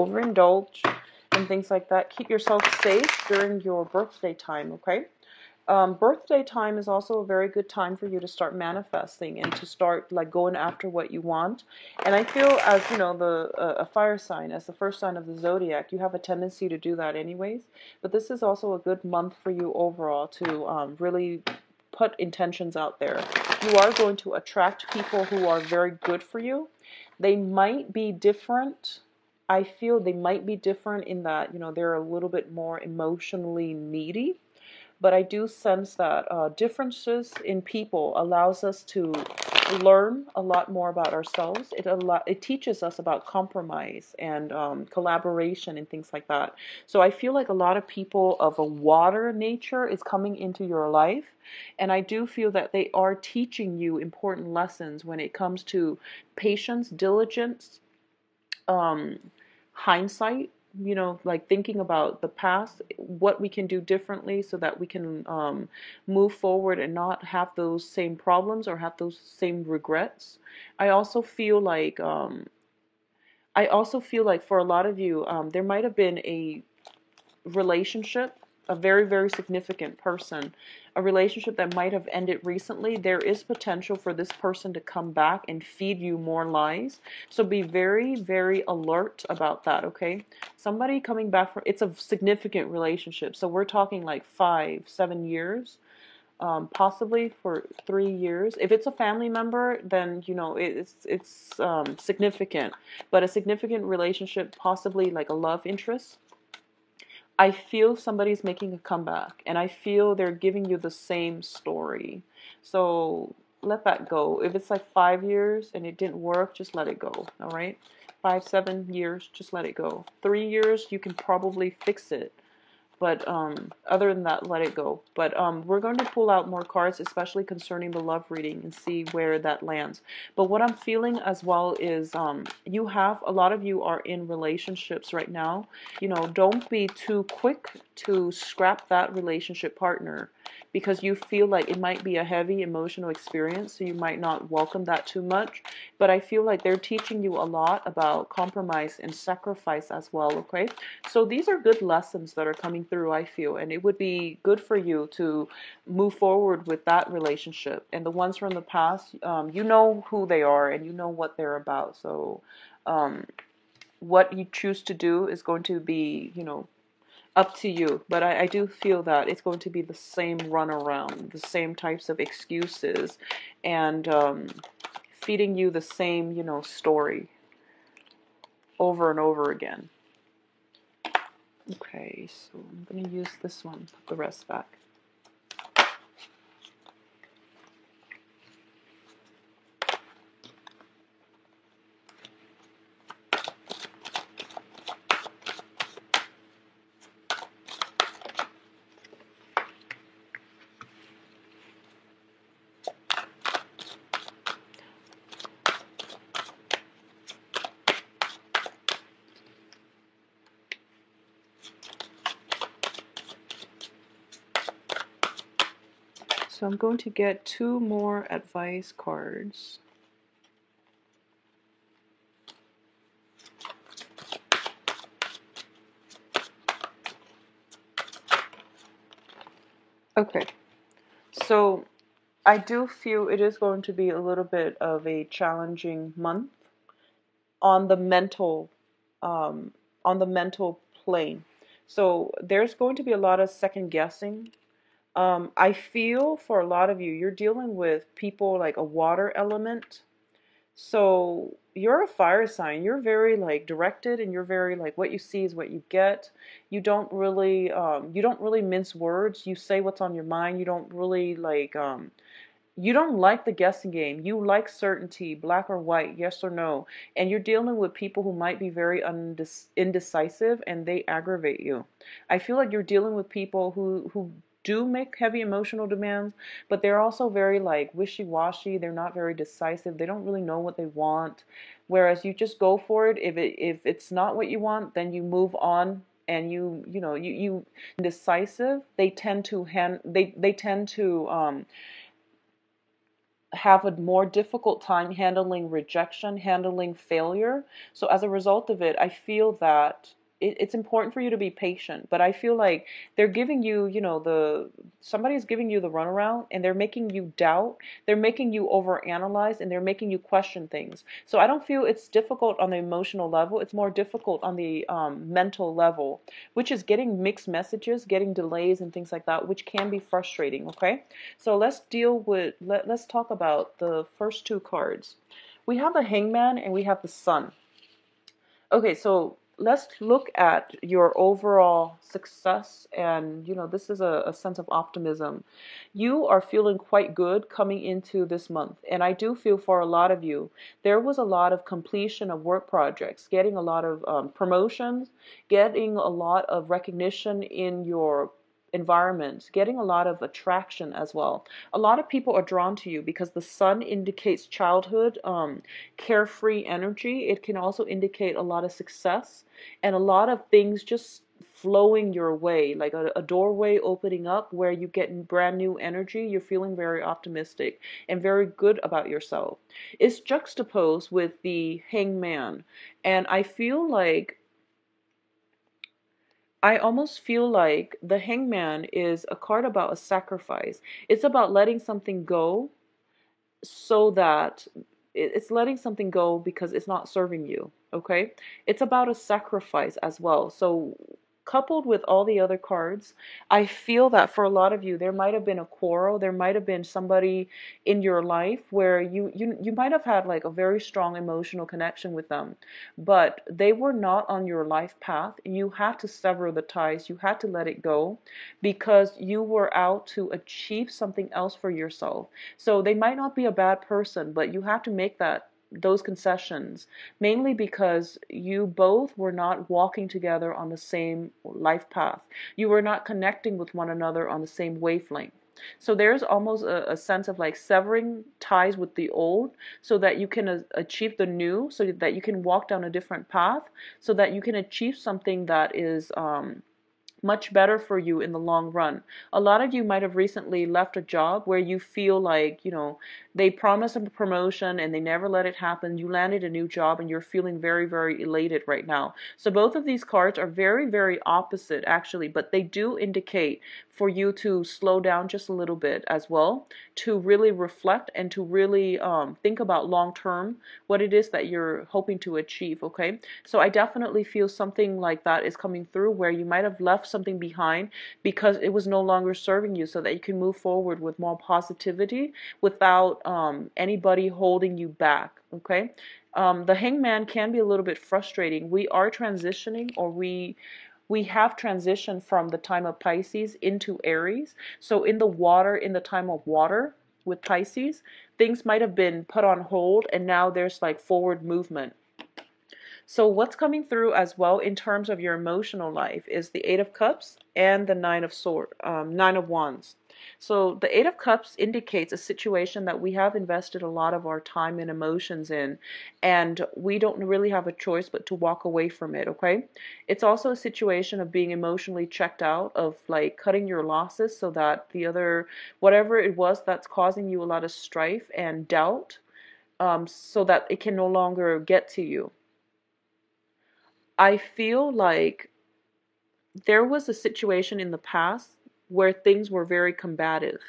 overindulge and things like that. Keep yourself safe during your birthday time, okay? Birthday time is also a very good time for you to start manifesting and to start like going after what you want. And I feel, as you know, the a fire sign, as the first sign of the zodiac, you have a tendency to do that anyways. But this is also a good month for you overall to really put intentions out there. You are going to attract people who are very good for you. They might be different. I feel they might be different in that, you know, they're a little bit more emotionally needy, but I do sense that differences in people allows us to learn a lot more about ourselves. It teaches us about compromise and collaboration and things like that. So I feel like a lot of people of a water nature is coming into your life, and I do feel that they are teaching you important lessons when it comes to patience, diligence, um, hindsight, you know, like thinking about the past, what we can do differently so that we can move forward and not have those same problems or have those same regrets. I also feel like for a lot of you, there might have been a relationship, a very, very significant person, a relationship that might have ended recently. There is potential for this person to come back and feed you more lies. So be very, very alert about that, okay? Somebody coming back from, it's a significant relationship. So we're talking like 5, 7 years. Possibly for 3 years. If it's a family member, then you know it's significant. But a significant relationship, possibly like a love interest, I feel somebody's making a comeback, and I feel they're giving you the same story. So let that go. If it's like 5 years and it didn't work, just let it go. All right? 5, 7 years, just let it go. 3 years, you can probably fix it. But other than that, let it go. But we're going to pull out more cards, especially concerning the love reading, and see where that lands. But what I'm feeling as well is you have, a lot of you are in relationships right now. You know, don't be too quick to scrap that relationship partner because you feel like it might be a heavy emotional experience, so you might not welcome that too much. But I feel like they're teaching you a lot about compromise and sacrifice as well, okay? So these are good lessons that are coming through, I feel, and it would be good for you to move forward with that relationship. And the ones from the past, you know who they are and you know what they're about. So um, what you choose to do is going to be, you know, up to you. But I do feel that it's going to be the same runaround, the same types of excuses, and feeding you the same, you know, story over and over again. Okay, so I'm going to use this one, put the rest back. So I'm going to get 2 more advice cards. Okay, so I do feel it is going to be a little bit of a challenging month on the mental, um, on the mental plane. So there's going to be a lot of second guessing. I feel for a lot of you, you're dealing with people like a water element. So you're a fire sign. You're very like directed, and you're very like what you see is what you get. You don't really mince words. You say what's on your mind. You don't really like you don't like the guessing game. You like certainty, black or white, yes or no. And you're dealing with people who might be very indecisive, and they aggravate you. I feel like you're dealing with people who do make heavy emotional demands, but they're also very like wishy-washy. They're not very decisive. They don't really know what they want. Whereas you just go for it. If it's not what you want, then you move on, and you indecisive. They tend to have a more difficult time handling rejection, handling failure. So as a result of it, I feel that it's important for you to be patient. But I feel like they're giving you, somebody's giving you the runaround, and they're making you doubt, they're making you overanalyze, and they're making you question things. So I don't feel it's difficult on the emotional level. It's more difficult on the mental level, which is getting mixed messages, getting delays, and things like that, which can be frustrating. Okay. So let's talk about the first two cards. We have the Hangman and we have the Sun. Okay, so let's look at your overall success, and this is a sense of optimism. You are feeling quite good coming into this month, and I do feel for a lot of you there was a lot of completion of work projects, getting a lot of promotions, getting a lot of recognition in your environment, getting a lot of attraction as well. A lot of people are drawn to you because the Sun indicates childhood, carefree energy. It can also indicate a lot of success and a lot of things just flowing your way, like a doorway opening up where you get brand new energy. You're feeling very optimistic and very good about yourself. It's juxtaposed with the Hangman, and I almost feel like the Hangman is a card about a sacrifice. It's about letting something go, so that it's letting something go because it's not serving you. Okay, it's about a sacrifice as well. So coupled with all the other cards, I feel that for a lot of you there might have been a quarrel, there might have been somebody in your life where you might have had like a very strong emotional connection with them, but they were not on your life path. You had to sever the ties, you had to let it go because you were out to achieve something else for yourself. So they might not be a bad person, but you have to make those concessions, mainly because you both were not walking together on the same life path. You were not connecting with one another on the same wavelength. So there's almost a sense of like severing ties with the old so that you can achieve the new, so that you can walk down a different path, so that you can achieve something that is much better for you in the long run. A lot of you might have recently left a job where you feel like, they promised a promotion and they never let it happen. You landed a new job and you're feeling very, very elated right now. So both of these cards are very, very opposite actually, but they do indicate for you to slow down just a little bit as well, to really reflect and to really think about long term what it is that you're hoping to achieve. Okay, so I definitely feel something like that is coming through, where you might have left something behind because it was no longer serving you, so that you can move forward with more positivity without anybody holding you back. Okay, the Hangman can be a little bit frustrating. We are transitioning, or we have transitioned from the time of Pisces into Aries. So in the time of water with Pisces, things might have been put on hold, and now there's like forward movement. So what's coming through as well in terms of your emotional life is the Eight of Cups and the Nine of Wands. So the Eight of Cups indicates a situation that we have invested a lot of our time and emotions in, and we don't really have a choice but to walk away from it. Okay, it's also a situation of being emotionally checked out, of like cutting your losses, so that whatever it was that's causing you a lot of strife and doubt, so that it can no longer get to you. I feel like there was a situation in the past where things were very combative.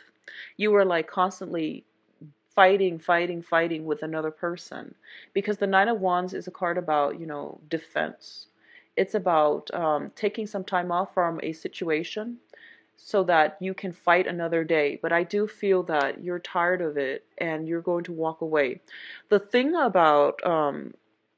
You were like constantly fighting, fighting, fighting with another person. Because the Nine of Wands is a card about, defense. It's about taking some time off from a situation so that you can fight another day. But I do feel that you're tired of it and you're going to walk away. The thing about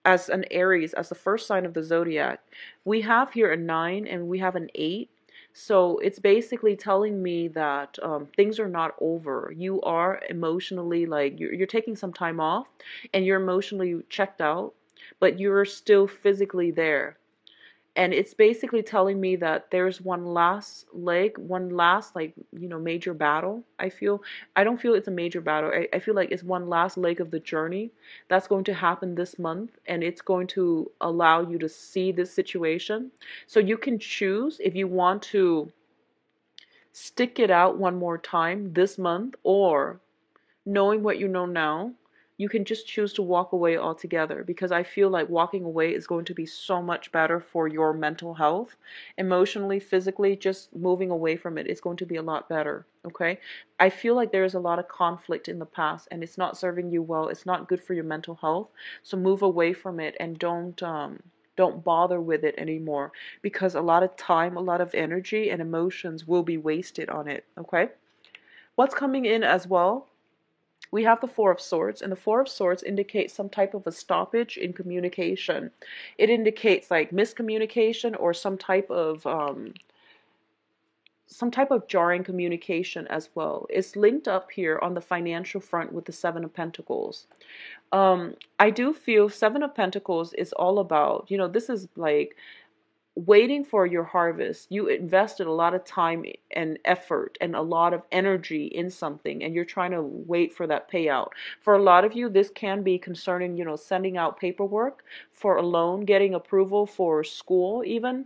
as an Aries, as the first sign of the zodiac, we have here a 9 and we have an 8. So it's basically telling me that things are not over. You are emotionally, like, you're taking some time off and you're emotionally checked out, but you're still physically there. And it's basically telling me that there's one last leg, one last, like, major battle. I don't feel it's a major battle. I feel like it's one last leg of the journey that's going to happen this month, and it's going to allow you to see this situation. So you can choose if you want to stick it out one more time this month, or knowing what you know now, you can just choose to walk away altogether, because I feel like walking away is going to be so much better for your mental health, emotionally, physically. Just moving away from it is going to be a lot better. Okay, I feel like there is a lot of conflict in the past and it's not serving you well. It's not good for your mental health. So move away from it and don't bother with it anymore, because a lot of time, a lot of energy and emotions will be wasted on it. Okay, what's coming in as well, we have the Four of Swords, and the Four of Swords indicates some type of a stoppage in communication. It indicates like miscommunication or some type of jarring communication as well. It's linked up here on the financial front with the Seven of Pentacles. I do feel Seven of Pentacles is all about, this is like waiting for your harvest. You invested a lot of time and effort and a lot of energy in something, and you're trying to wait for that payout. For a lot of you, this can be concerning, sending out paperwork for a loan, getting approval for school even.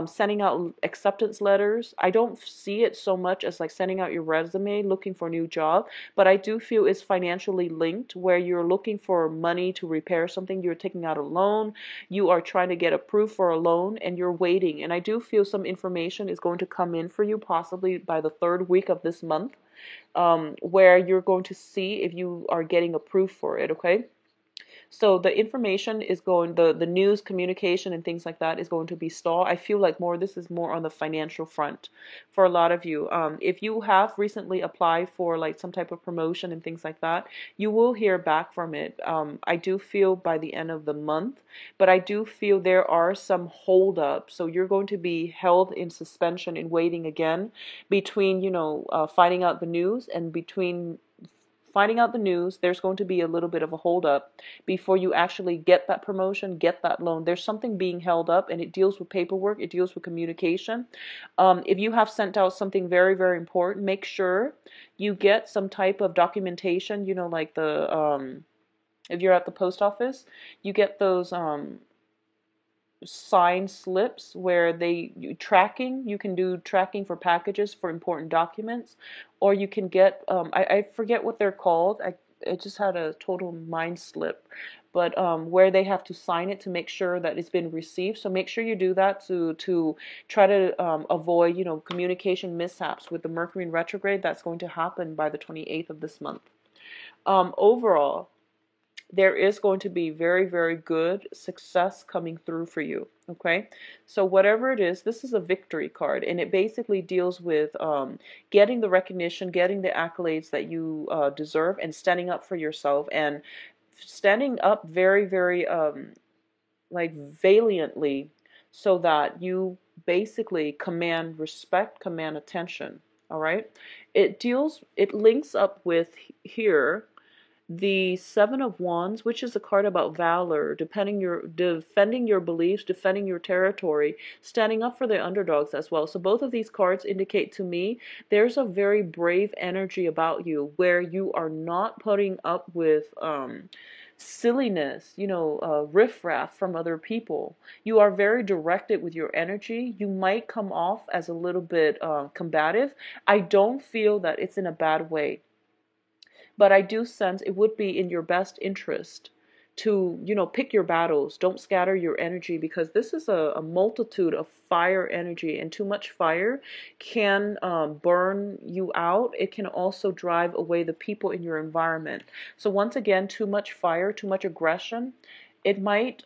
Sending out acceptance letters. I don't see it so much as like sending out your resume, looking for a new job, but I do feel it's financially linked, where you're looking for money to repair something. You're taking out a loan, you are trying to get approved for a loan, and you're waiting. And I do feel some information is going to come in for you possibly by the third week of this month, where you're going to see if you are getting approved for it. Okay, so the information is going, the news, communication, and things like that is going to be stalled. I feel like this is more on the financial front for a lot of you. If you have recently applied for like some type of promotion and things like that, you will hear back from it. I do feel by the end of the month, but I do feel there are some holdups. So you're going to be held in suspension and waiting again between, finding out the news, and between finding out the news, there's going to be a little bit of a holdup before you actually get that promotion, get that loan. There's something being held up, and it deals with paperwork, it deals with communication. If you have sent out something very, very important, make sure you get some type of documentation, like if you're at the post office, you get those signed slips where you can do tracking for packages for important documents, or you can get I forget what they're called. I just had a total mind slip, but where they have to sign it to make sure that it's been received. So make sure you do that to try to avoid communication mishaps with the Mercury in retrograde that's going to happen by the 28th of this month. Overall, there is going to be very, very good success coming through for you. Okay, so whatever it is, this is a victory card, and it basically deals with getting the recognition, getting the accolades that you deserve, and standing up for yourself, and standing up very, very like valiantly, so that you basically command respect, command attention. All right, it links up with here the Seven of Wands, which is a card about valor, defending your beliefs, defending your territory, standing up for the underdogs as well. So both of these cards indicate to me there's a very brave energy about you, where you are not putting up with silliness, riffraff from other people. You are very directed with your energy. You might come off as a little bit combative. I don't feel that it's in a bad way, but I do sense it would be in your best interest to, pick your battles. Don't scatter your energy, because this is a multitude of fire energy, and too much fire can burn you out. It can also drive away the people in your environment. So once again, too much fire, too much aggression, it might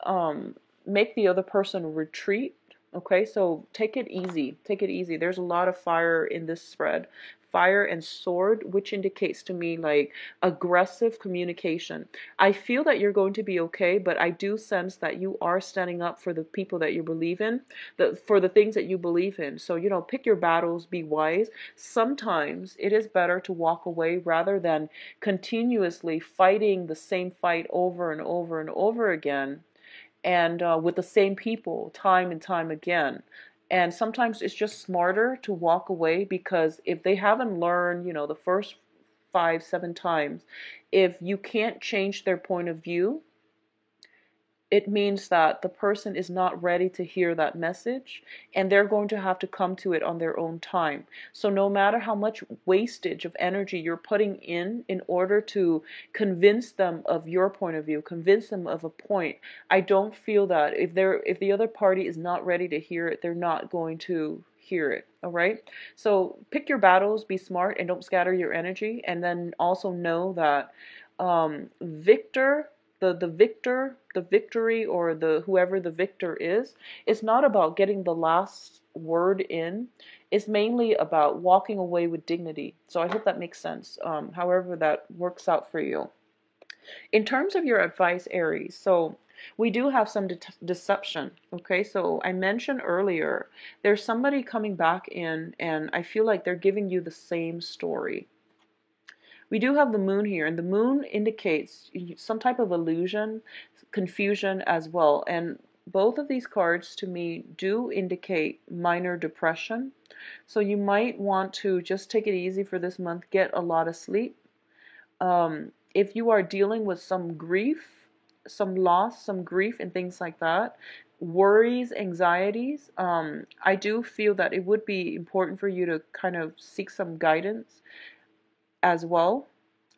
make the other person retreat. Okay, so take it easy. Take it easy. There's a lot of fire in this spread. Fire and sword, which indicates to me like aggressive communication. I feel that you're going to be okay, but I do sense that you are standing up for the people that you believe in, for the things that you believe in. So, pick your battles, be wise. Sometimes it is better to walk away rather than continuously fighting the same fight over and over and over again, and with the same people time and time again. And sometimes it's just smarter to walk away, because if they haven't learned, the first 5, 7 times, if you can't change their point of view, it means that the person is not ready to hear that message, and they're going to have to come to it on their own time. So no matter how much wastage of energy you're putting in order to convince them of your point of view, convince them of a point, I don't feel that if the other party is not ready to hear it, they're not going to hear it. All right? So pick your battles, be smart, and don't scatter your energy. And then also know that victor the victor, the victory, or the whoever the victor is, it's not about getting the last word in. It's mainly about walking away with dignity. So I hope that makes sense, however that works out for you. In terms of your advice, Aries, so we do have some deception. Okay, so I mentioned earlier there's somebody coming back in, and I feel like they're giving you the same story. We do have the moon here, and the moon indicates some type of illusion, confusion as well. And both of these cards to me do indicate minor depression. So you might want to just take it easy for this month, get a lot of sleep. If you are dealing with some grief, some loss, some grief, and things like that, worries, anxieties, I do feel that it would be important for you to kind of seek some guidance as well.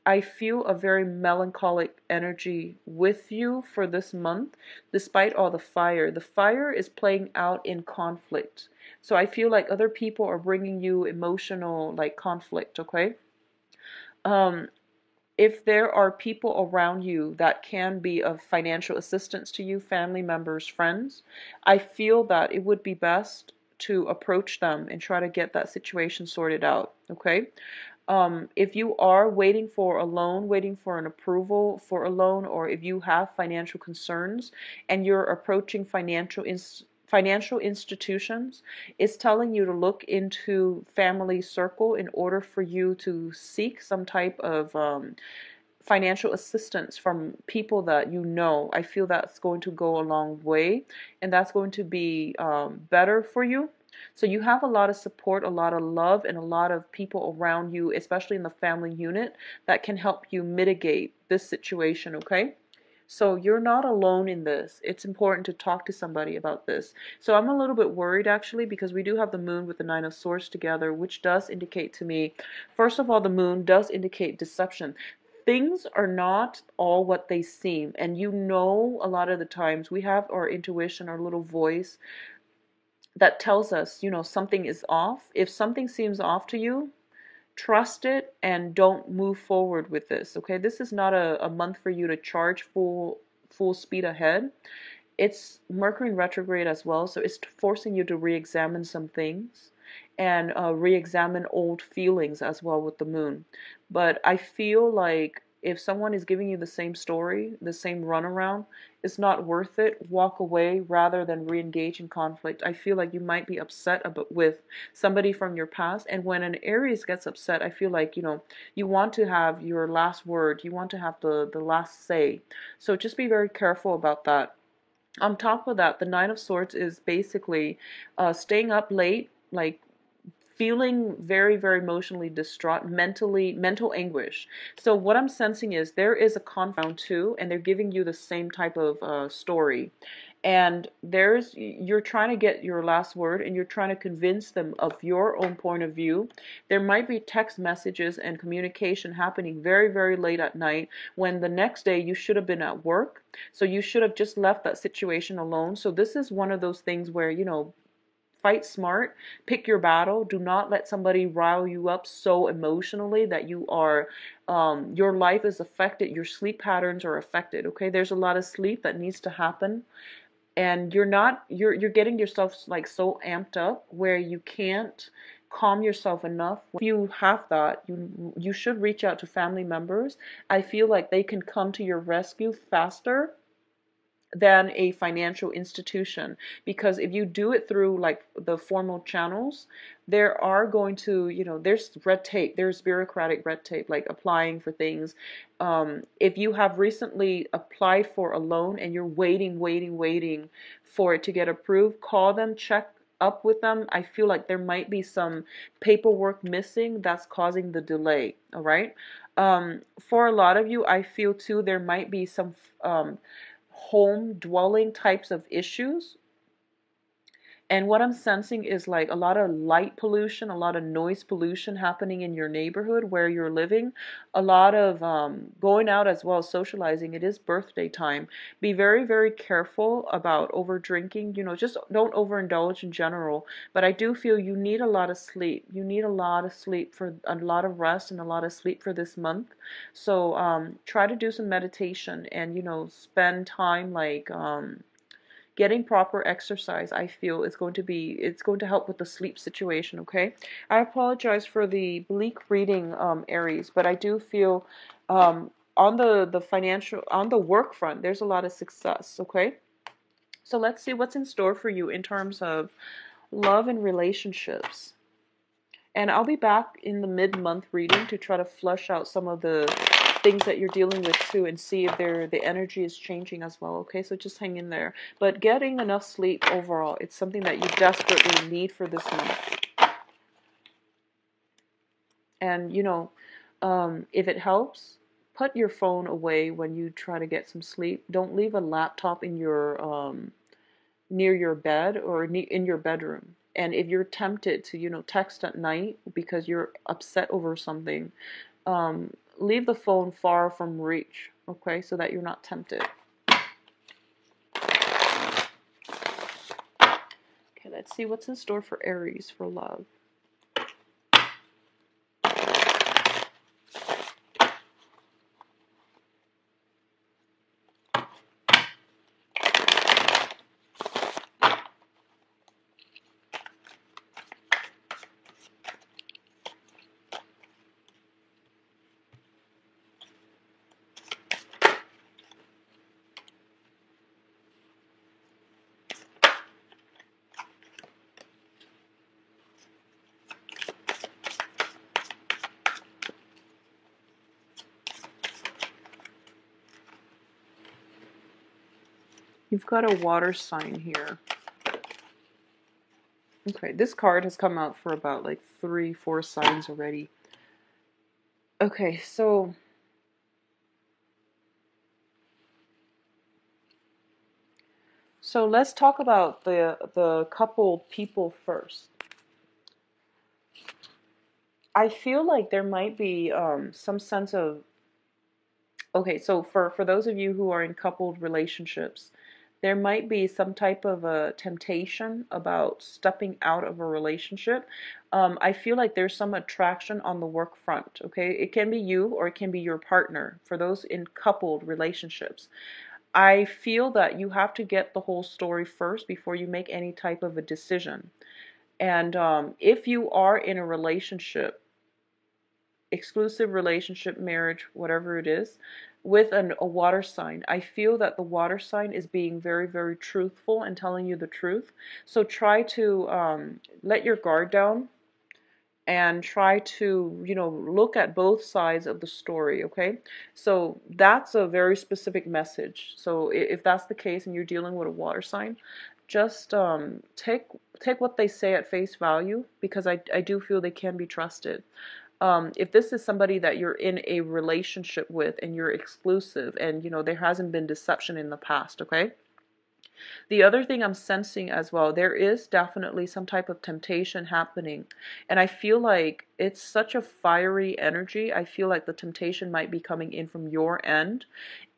I feel a very melancholic energy with you for this month, despite all the fire. The fire is playing out in conflict. So I feel like other people are bringing you emotional, like, conflict, okay? If there are people around you that can be of financial assistance to you, family members, friends, I feel that it would be best to approach them and try to get that situation sorted out, okay? If you are waiting for a loan, waiting for an approval for a loan, or if you have financial concerns and you're approaching financial institutions, it's telling you to look into family circle in order for you to seek some type of financial assistance from people that you know. I feel that's going to go a long way, and that's going to be better for you. So you have a lot of support, a lot of love, and a lot of people around you, especially in the family unit, that can help you mitigate this situation, okay? So you're not alone in this. It's important to talk to somebody about this. So I'm a little bit worried, actually, because we do have the moon with the Nine of Swords together, which does indicate to me, first of all, the moon does indicate deception. Things are not all what they seem. And you know, a lot of the times we have our intuition, our little voice that tells us, you know, something is off. If something seems off to you, trust it and don't move forward with this. Okay, this is not a month for you to charge full speed ahead. It's Mercury in retrograde as well, so it's forcing you to re-examine some things and re-examine old feelings as well with the moon. But I feel like if someone is giving you the same story, the same runaround, it's not worth it. Walk away rather than re-engage in conflict. I feel like you might be upset with somebody from your past, and when an Aries gets upset, I feel like, you know, you want to have your last word. You want to have the last say. So just be very careful about that. On top of that, the Nine of Swords is basically staying up late, like feeling very, very emotionally distraught, mental anguish. So what I'm sensing is there is a conflict too, and they're giving you the same type of story. And you're trying to get your last word, and you're trying to convince them of your own point of view. There might be text messages and communication happening very, very late at night when the next day you should have been at work. So you should have just left that situation alone. So this is one of those things where, you know, fight smart, pick your battle. Do not let somebody rile you up so emotionally that your life is affected, your sleep patterns are affected, okay? There's a lot of sleep that needs to happen, and you're getting yourself like so amped up where you can't calm yourself enough. If you have that, you should reach out to family members. I feel like they can come to your rescue faster than a financial institution, because if you do it through like the formal channels, there are going to, you know, there's red tape, there's bureaucratic red tape, like applying for things. If you have recently applied for a loan and you're waiting for it to get approved, call them, check up with them. I feel like there might be some paperwork missing that's causing the delay. All right. For a lot of you, I feel too there might be some home dwelling types of issues. And what I'm sensing is like a lot of light pollution, a lot of noise pollution happening in your neighborhood where you're living, a lot of going out as well as socializing. It is birthday time. Be very, very careful about over drinking. You know, just don't overindulge in general. But I do feel you need a lot of sleep. You need a lot of sleep for a lot of rest and a lot of sleep for this month. So try to do some meditation and, you know, spend time like getting proper exercise. I feel is going to be, it's going to help with the sleep situation. Okay, I apologize for the bleak reading, Aries, but I do feel on the financial, on the work front, there's a lot of success. Okay, so let's see what's in store for you in terms of love and relationships. And I'll be back in the mid-month reading to try to flush out some of the things that you're dealing with too and see if the energy is changing as well. Okay, so just hang in there. But getting enough sleep overall, it's something that you desperately need for this month. And, you know, if it helps, put your phone away when you try to get some sleep. Don't leave a laptop in your near your bed or in your bedroom. And if you're tempted to, you know, text at night because you're upset over something, leave the phone far from reach, okay, so that you're not tempted. Okay, let's see what's in store for Aries for love. You've got a water sign here. Okay, this card has come out for about like 3-4 signs already. Okay, so let's talk about the couple people first. I feel like there might be some sense of, okay, so for those of you who are in coupled relationships, there might be some type of a temptation about stepping out of a relationship. I feel like there's some attraction on the work front, okay? It can be you or it can be your partner for those in coupled relationships. I feel that you have to get the whole story first before you make any type of a decision. And if you are in a relationship, exclusive relationship, marriage, whatever it is, with a water sign, I feel that the water sign is being very, very truthful and telling you the truth. So try to let your guard down and try to, you know, look at both sides of the story, okay? So that's a very specific message. So if that's the case and you're dealing with a water sign, just take what they say at face value, because I do feel they can be trusted. If this is somebody that you're in a relationship with and you're exclusive and, you know, there hasn't been deception in the past, okay? The other thing I'm sensing as well, there is definitely some type of temptation happening. And I feel like it's such a fiery energy. I feel like the temptation might be coming in from your end.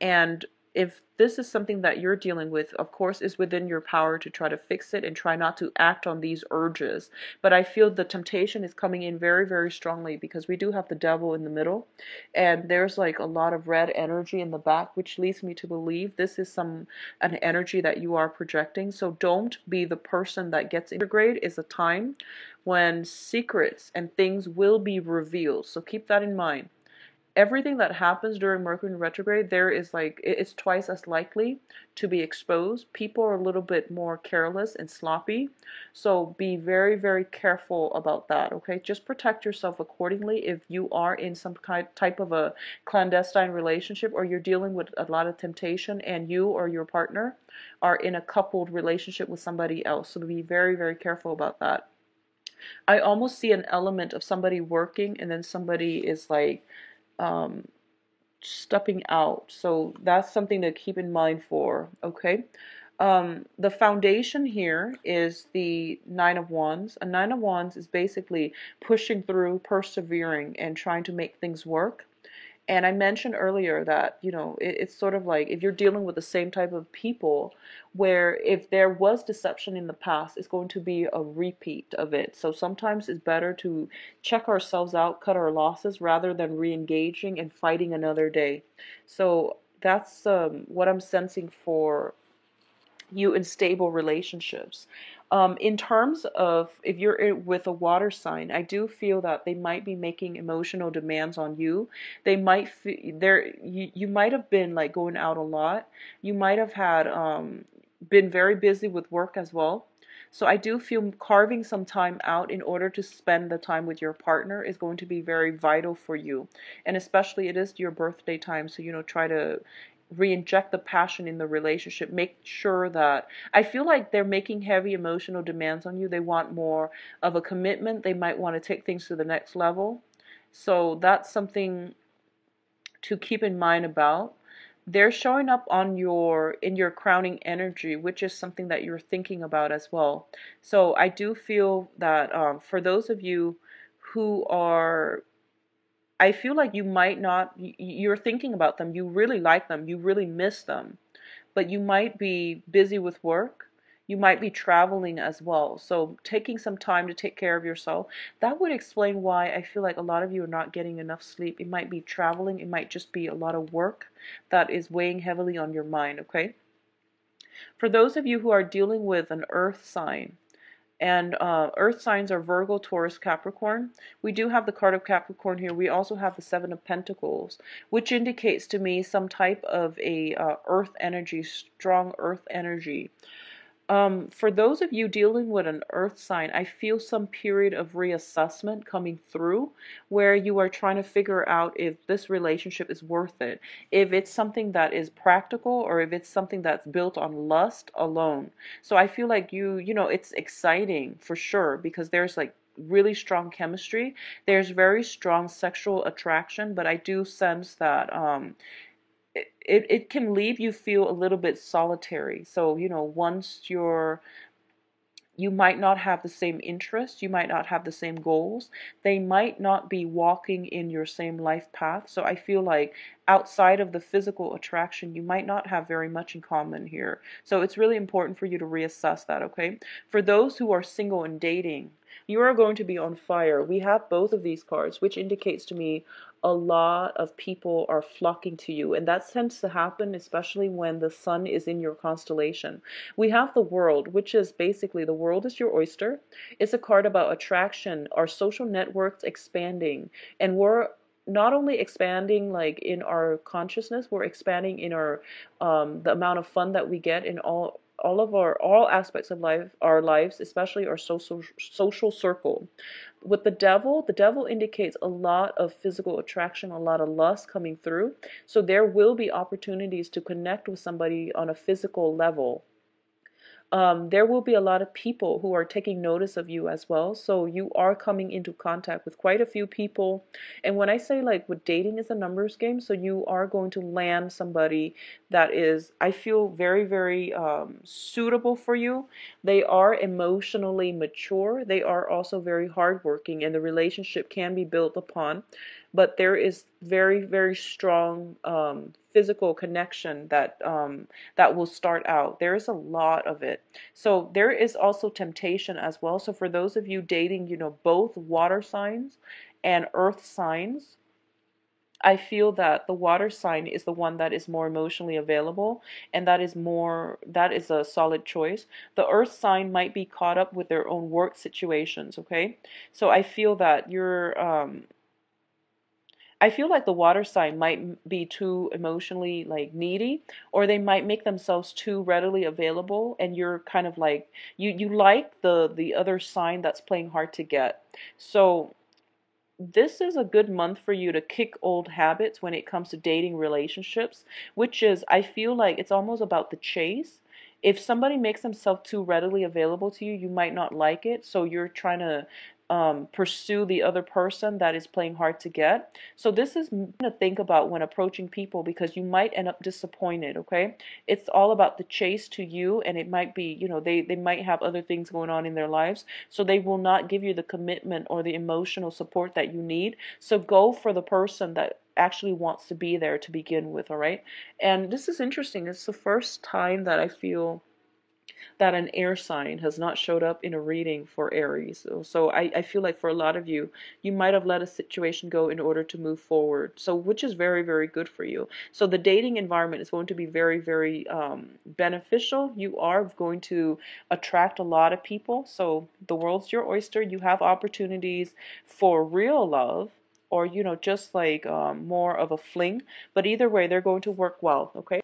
And if this is something that you're dealing with, of course, it's within your power to try to fix it and try not to act on these urges. But I feel the temptation is coming in very, very strongly because we do have the devil in the middle. And there's like a lot of red energy in the back, which leads me to believe this is an energy that you are projecting. So don't be the person that gets retrograde. Is a time when secrets and things will be revealed. So keep that in mind. Everything that happens during Mercury in retrograde, there is like, it's twice as likely to be exposed. People are a little bit more careless and sloppy. So be very, very careful about that, okay? Just protect yourself accordingly if you are in some type of a clandestine relationship or you're dealing with a lot of temptation and you or your partner are in a coupled relationship with somebody else. So be very, very careful about that. I almost see an element of somebody working and then somebody is like, stepping out. So that's something to keep in mind for, okay? The foundation here is the Nine of Wands. A Nine of Wands is basically pushing through, persevering, and trying to make things work. And I mentioned earlier that, it's sort of like if you're dealing with the same type of people, where if there was deception in the past, it's going to be a repeat of it. So sometimes it's better to check ourselves out, cut our losses, rather than re-engaging and fighting another day. So that's what I'm sensing for you in stable relationships. In terms of if you're with a water sign, I do feel that they might be making emotional demands on you. They might you might have been like going out a lot. You might have had been very busy with work as well. So I do feel carving some time out in order to spend the time with your partner is going to be very vital for you. And especially it is your birthday time, so try to re-inject the passion in the relationship. Make sure that I feel like they're making heavy emotional demands on you. They want more of a commitment. They might want to take things to the next level. So that's something to keep in mind about. They're showing up on in your crowning energy, which is something that you're thinking about as well. So I do feel that for those of you who are, I feel like you might not, you're thinking about them, you really like them, you really miss them, but you might be busy with work. You might be traveling as well. So taking some time to take care of yourself, that would explain why I feel like a lot of you are not getting enough sleep. It might be traveling, it might just be a lot of work that is weighing heavily on your mind, okay? For those of you who are dealing with an earth sign, and earth signs are Virgo, Taurus, Capricorn. We do have the card of Capricorn here. We also have the Seven of Pentacles, which indicates to me some type of a earth energy, strong earth energy. For those of you dealing with an earth sign, I feel some period of reassessment coming through where you are trying to figure out if this relationship is worth it, if it's something that is practical or if it's something that's built on lust alone. So I feel like it's exciting for sure because there's like really strong chemistry. There's very strong sexual attraction, but I do sense that it can leave you feel a little bit solitary. So, once you might not have the same interests, you might not have the same goals, they might not be walking in your same life path. So I feel like outside of the physical attraction, you might not have very much in common here. So it's really important for you to reassess that, okay? For those who are single and dating, you are going to be on fire. We have both of these cards, which indicates to me a lot of people are flocking to you. And that tends to happen especially when the sun is in your constellation. We have the world, which is basically the world is your oyster. It's a card about attraction, our social networks expanding. And we're not only expanding like in our consciousness, we're expanding in our the amount of fun that we get in all aspects of life, our lives, especially our social circle. With the devil indicates a lot of physical attraction, a lot of lust coming through. So there will be opportunities to connect with somebody on a physical level. There will be a lot of people who are taking notice of you as well. So you are coming into contact with quite a few people. And when I say like with dating is a numbers game, so you are going to land somebody that is, I feel, very, very suitable for you. They are emotionally mature. They are also very hardworking, and the relationship can be built upon. But there is very, very strong physical connection that will start out. There is a lot of it. So there is also temptation as well. So for those of you dating, both water signs and earth signs, I feel that the water sign is the one that is more emotionally available, and that is a solid choice. The earth sign might be caught up with their own work situations, okay? So I feel like the water sign might be too emotionally like needy, or they might make themselves too readily available, and you're kind of like you like the other sign that's playing hard to get. So this is a good month for you to kick old habits when it comes to dating relationships, which is, I feel like it's almost about the chase. If somebody makes themselves too readily available to you, you might not like it. So you're trying to pursue the other person that is playing hard to get. So this is to think about when approaching people, because you might end up disappointed, okay? It's all about the chase to you, and it might be, they might have other things going on in their lives, so they will not give you the commitment or the emotional support that you need. So go for the person that actually wants to be there to begin with, all right? And this is interesting. It's the first time that I feel that an air sign has not showed up in a reading for Aries. So I feel like for a lot of you, you might have let a situation go in order to move forward. So which is very, very good for you. So the dating environment is going to be very, very beneficial. You are going to attract a lot of people. So the world's your oyster. You have opportunities for real love, or just like more of a fling. But either way, they're going to work well, okay?